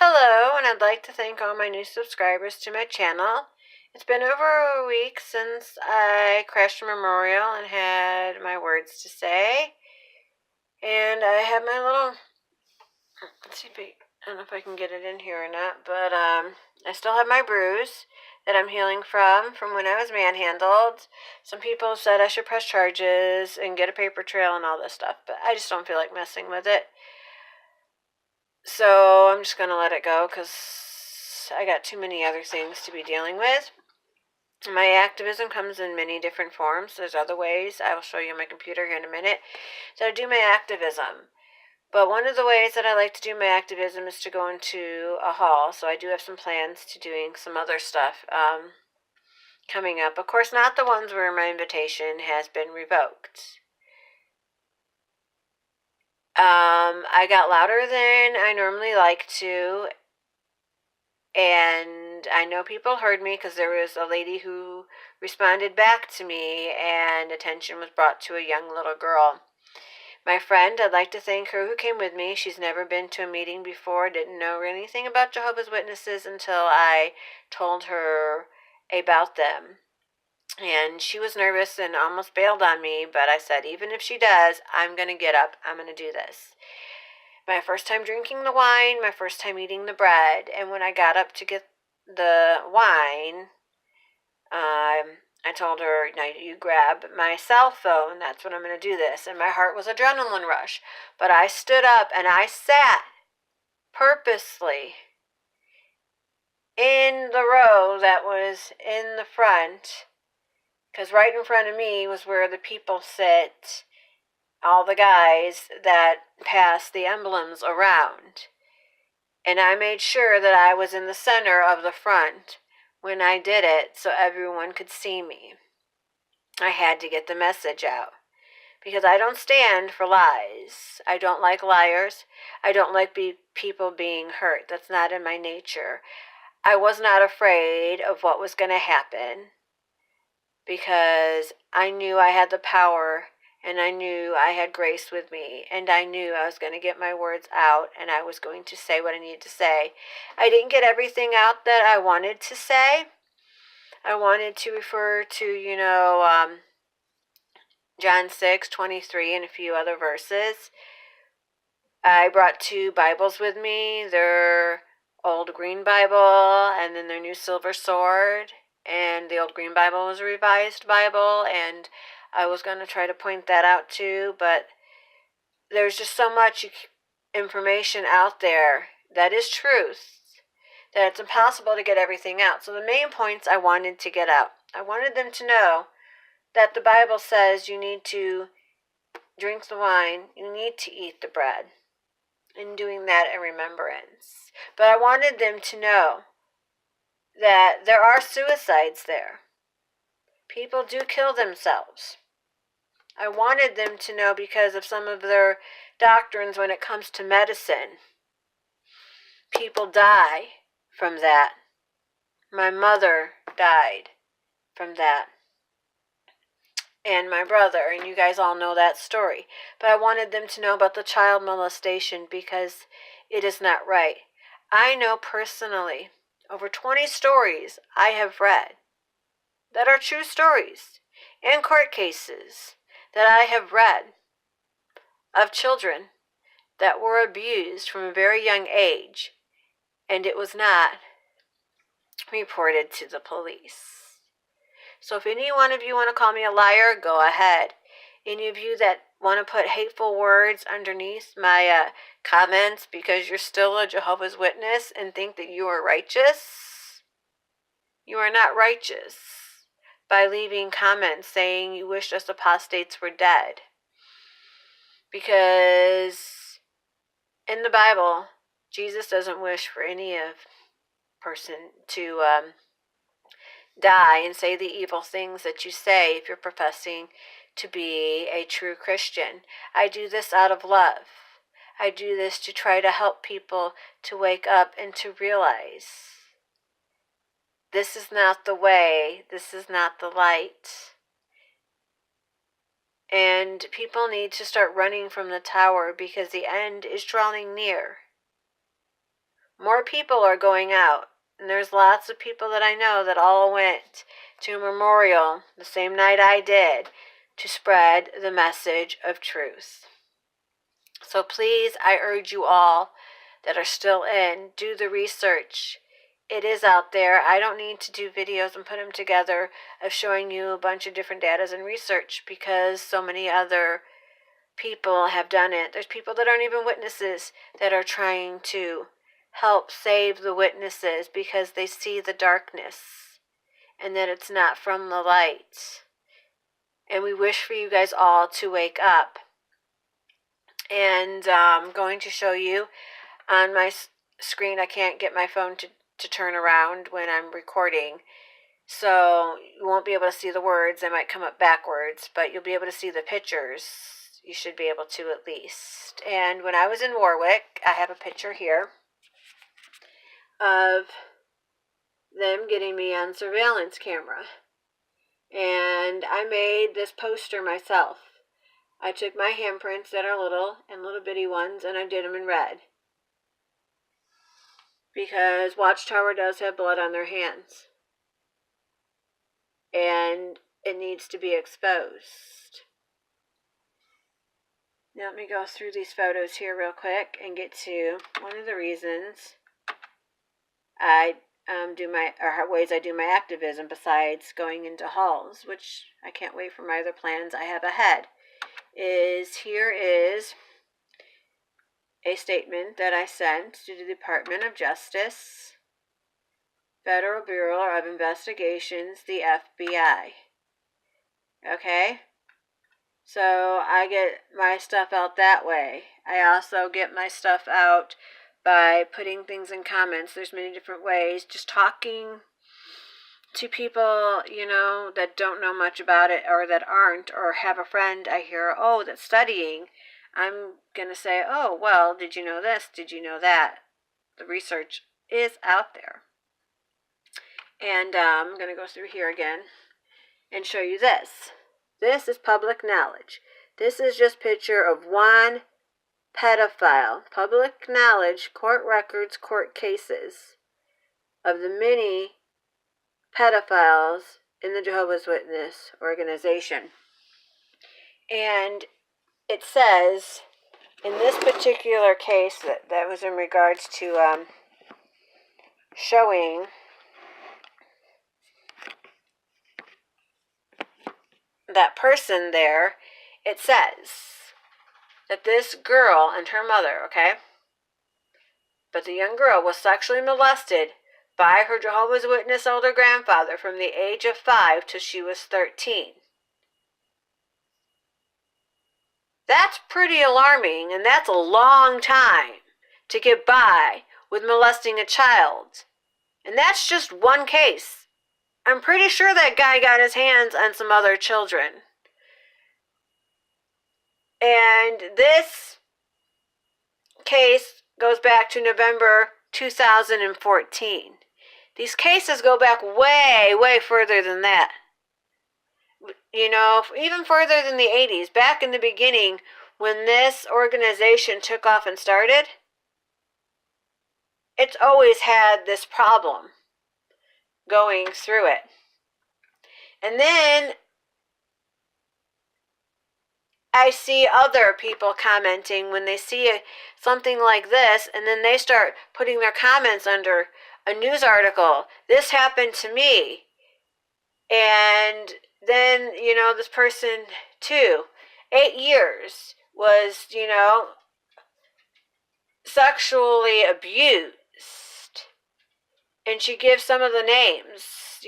Hello, and I'd like to thank all my new subscribers to my channel. It's been over a week since I crashed a memorial and had my words to say. And I have my little, let's see if I don't know if I can get it in here or not, but I still have my bruise that I'm healing from when I was manhandled. Some people said I should press charges and get a paper trail and all this stuff, but I just don't feel like messing with it. So I'm just going to let it go because I got too many other things to be dealing with. My activism comes in many different forms. There's other ways. I will show you on my computer here in a minute that I do my activism. But one of the ways that I like to do my activism is to go into a hall. So I do have some plans to doing some other stuff coming up. Of course, not the ones where my invitation has been revoked. I got louder than I normally like to, and I know people heard me because there was a lady who responded back to me, and attention was brought to a young little girl. My friend, I'd like to thank her who came with me. She's never been to a meeting before, didn't know anything about Jehovah's Witnesses until I told her about them. And she was nervous and almost bailed on me, but I said, even if she does, I'm going to get up. I'm going to do this. My first time drinking the wine, my first time eating the bread, and when I got up to get the wine, I told her, now you grab my cell phone, that's when I'm going to do this. And my heart was adrenaline rush. But I stood up and I sat purposely in the row that was in the front, because right in front of me was where the people sit, all the guys that pass the emblems around. And I made sure that I was in the center of the front when I did it so everyone could see me. I had to get the message out because I don't stand for lies. I don't like liars. I don't like people being hurt. That's not in my nature. I was not afraid of what was going to happen because I knew I had the power, and I knew I had grace with me, and I knew I was going to get my words out, and I was going to say what I needed to say. I didn't get everything out that I wanted to say. I wanted to refer to, John 6:23 and a few other verses. I brought 2 Bibles with me, their old green Bible and then their new silver sword. And the old green Bible was a revised Bible, and I was going to try to point that out too, but there's just so much information out there that is truth that it's impossible to get everything out. So the main points I wanted to get out. I wanted them to know that the Bible says you need to drink the wine, you need to eat the bread, and doing that in remembrance. But I wanted them to know that there are suicides there. People do kill themselves. I wanted them to know because of some of their doctrines when it comes to medicine. People die from that. My mother died from that. And my brother, and you guys all know that story. But I wanted them to know about the child molestation because it is not right. I know personally over 20 stories I have read that are true stories and court cases that I have read of children that were abused from a very young age, and it was not reported to the police. So if any one of you want to call me a liar, go ahead. Any of you that want to put hateful words underneath my comments because you're still a Jehovah's Witness and think that you are righteous, you are not righteous by leaving comments saying you wish us apostates were dead. Because in the Bible, Jesus doesn't wish for any person to die and say the evil things that you say if you're professing to be a true Christian. I do this out of love. I do this to try to help people to wake up and to realize this is not the way, this is not the light. And people need to start running from the tower because the end is drawing near. more people are going out. And there's lots of people that I know that all went to a memorial the same night I did to spread the message of truth. So please, I urge you all that are still in, do the research. It is out there. I don't need to do videos and put them together of showing you a bunch of different data and research because so many other people have done it. There's people that aren't even witnesses that are trying to help save the witnesses because they see the darkness and that it's not from the light. And we wish for you guys all to wake up. And I'm going to show you on my screen. I can't get my phone to turn around when I'm recording, so you won't be able to see the words. They might come up backwards, but you'll be able to see the pictures. You should be able to at least. And when I was in Warwick, I have a picture here of them getting me on surveillance camera. And I made this poster myself. I took my handprints that are little and little bitty ones, and I did them in red. Because Watchtower does have blood on their hands. And it needs to be exposed. Now let me go through these photos here real quick and get to one of the reasons I ways I do my activism besides going into halls, which I can't wait for my other plans I have ahead. Here is a statement that I sent to the Department of Justice, Federal Bureau of Investigations, the FBI. Okay? So I get my stuff out that way. I also get my stuff out by putting things in comments. There's many different ways. Just talking to people, that don't know much about it or that aren't, or have a friend I hear, that's studying. I'm going to say, well, did you know this? Did you know that? The research is out there. And I'm going to go through here again and show you this. This is public knowledge. This is just a picture of one pedophile. Public knowledge, court records, court cases of the many pedophiles in the Jehovah's Witness organization. And it says, in this particular case that was in regards to showing that person there, it says that this girl and her mother, okay? But the young girl was sexually molested by her Jehovah's Witness older grandfather from the age of 5 till she was 13. That's pretty alarming, and that's a long time to get by with molesting a child. And that's just one case. I'm pretty sure that guy got his hands on some other children. And this case goes back to November 2014. These cases go back way, way further than that. Even further than the 80s. Back in the beginning, when this organization took off and started, it's always had this problem going through it. And then I see other people commenting when they see something like this, and then they start putting their comments under a news article. This happened to me. And then, this person too, 8 years, was, sexually abused. And she gives some of the names,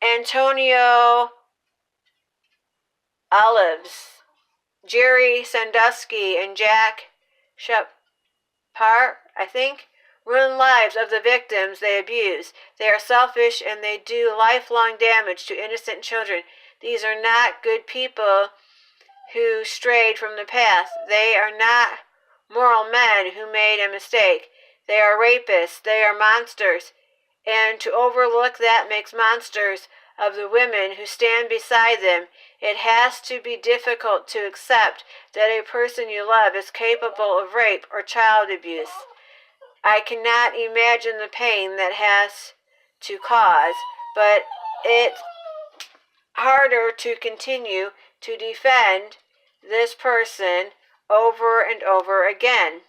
Antonio Olives, Jerry Sandusky, and Jack Shepard, I think, ruin lives of the victims they abuse. They are selfish and they do lifelong damage to innocent children. These are not good people who strayed from the path. They are not moral men who made a mistake. They are rapists. They are monsters. And to overlook that makes monsters of the women who stand beside them. It has to be difficult to accept that a person you love is capable of rape or child abuse. I cannot imagine the pain that has to cause, but it's harder to continue to defend this person over and over again.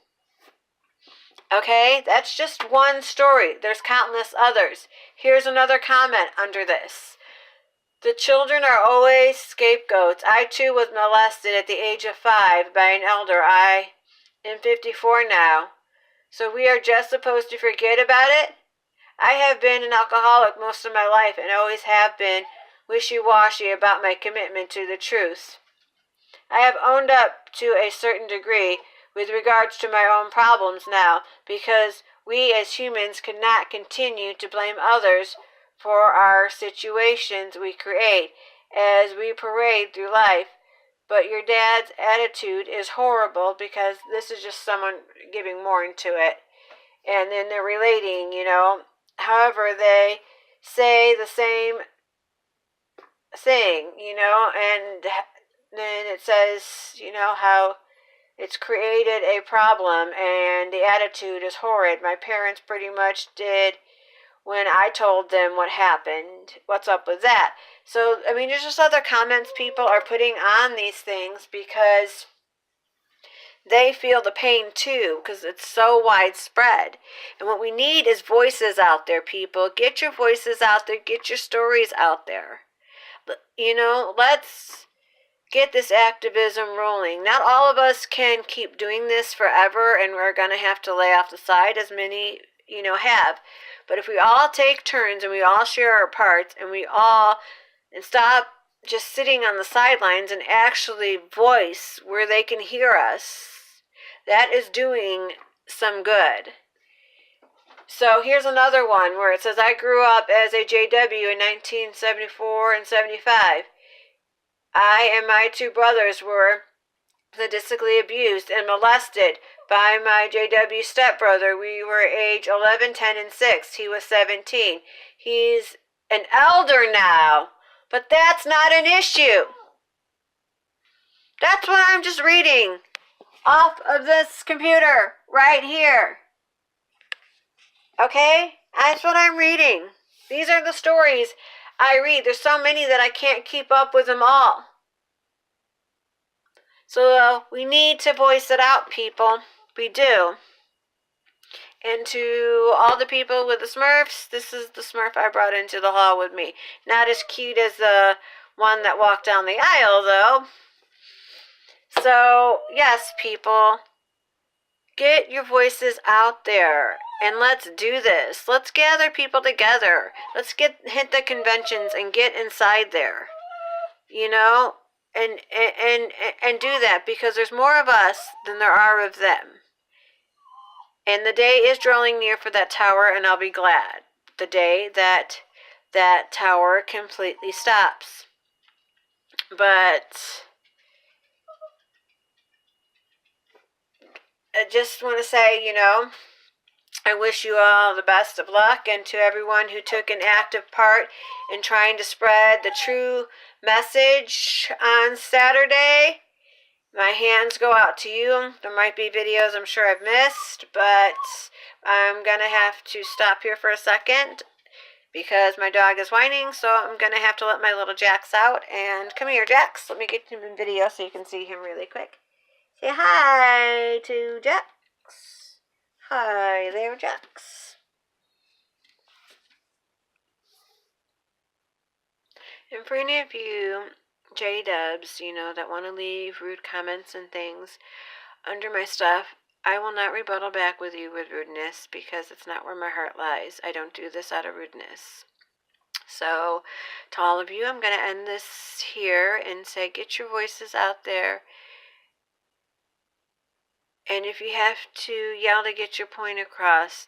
Okay, that's just one story. There's countless others. Here's another comment under this. The children are always scapegoats. I too was molested at the age of 5 by an elder. I am 54 now. So we are just supposed to forget about it? I have been an alcoholic most of my life and always have been wishy-washy about my commitment to the truth. I have owned up to a certain degree with regards to my own problems now, because we as humans cannot continue to blame others for our situations we create as we parade through life. But your dad's attitude is horrible, because this is just someone giving more into it. And then they're relating, however they say the same thing, and then it says, how it's created a problem and the attitude is horrid. My parents pretty much did when I told them what happened. What's up with that? So, there's just other comments people are putting on these things because they feel the pain too, because it's so widespread. And what we need is voices out there, people. Get your voices out there. Get your stories out there. Let's get this activism rolling. Not all of us can keep doing this forever, and we're going to have to lay off the side, as many, have. But if we all take turns and we all share our parts and and stop just sitting on the sidelines and actually voice where they can hear us, that is doing some good. So here's another one where it says, I grew up as a JW in 1974 and 75. I and my 2 brothers were sadistically abused and molested by my JW stepbrother. We were age 11, 10, and 6. He was 17. He's an elder now, but that's not an issue. That's what I'm just reading off of this computer right here. Okay? That's what I'm reading. These are the stories I read. There's so many that I can't keep up with them all. So we need to voice it out, people. We do. And to all the people with the Smurfs, this is the Smurf I brought into the hall with me. Not as cute as the one that walked down the aisle, though. So, yes, people, get your voices out there. And let's do this. Let's gather people together. Let's hit the conventions and get inside there. And do that, because there's more of us than there are of them. And the day is drawing near for that tower, and I'll be glad the day that that tower completely stops. But I just want to say, I wish you all the best of luck, and to everyone who took an active part in trying to spread the true message on Saturday, my hands go out to you. There might be videos I'm sure I've missed, but I'm going to have to stop here for a second because my dog is whining, so I'm going to have to let my little Jax out. And come here, Jax. Let me get him in video so you can see him really quick. Say hi to Jax. Hi there, Jax. And for any of you J-dubs, that want to leave rude comments and things under my stuff, I will not rebuttal back with you with rudeness, because it's not where my heart lies. I don't do this out of rudeness. So, to all of you, I'm going to end this here and say, get your voices out there. And if you have to yell to get your point across,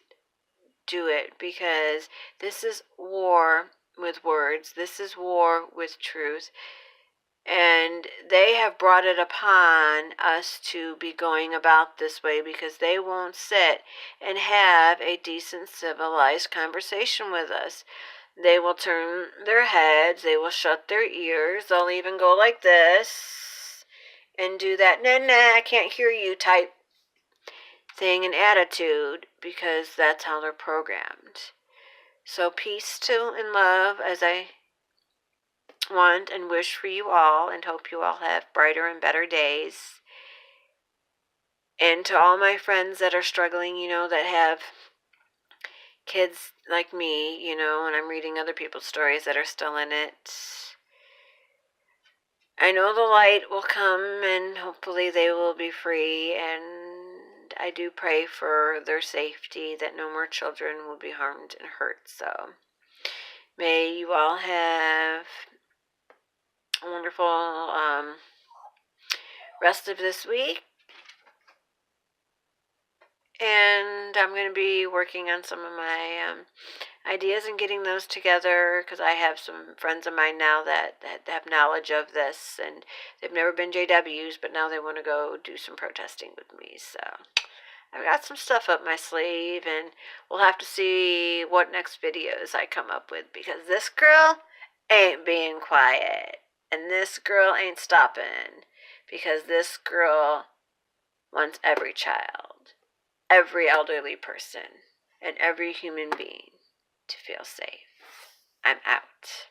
do it, because this is war with words. This is war with truth. And they have brought it upon us to be going about this way, because they won't sit and have a decent, civilized conversation with us. They will turn their heads, they will shut their ears, they'll even go like this and do that, nah, I can't hear you type. thing and attitude because that's how they're programmed. So peace to and love as I want and wish for you all, and hope you all have brighter and better days. And to all my friends that are struggling, that have kids like me, and I'm reading other people's stories that are still in it. I know the light will come and hopefully they will be free, and I do pray for their safety, that no more children will be harmed and hurt. So may you all have a wonderful rest of this week. And I'm going to be working on some of my ideas and getting those together, because I have some friends of mine now that have knowledge of this, and they've never been JWs, but now they want to go do some protesting with me. So I've got some stuff up my sleeve, and we'll have to see what next videos I come up with, because this girl ain't being quiet, and this girl ain't stopping, because this girl wants every child, every elderly person, and every human being to feel safe. I'm out.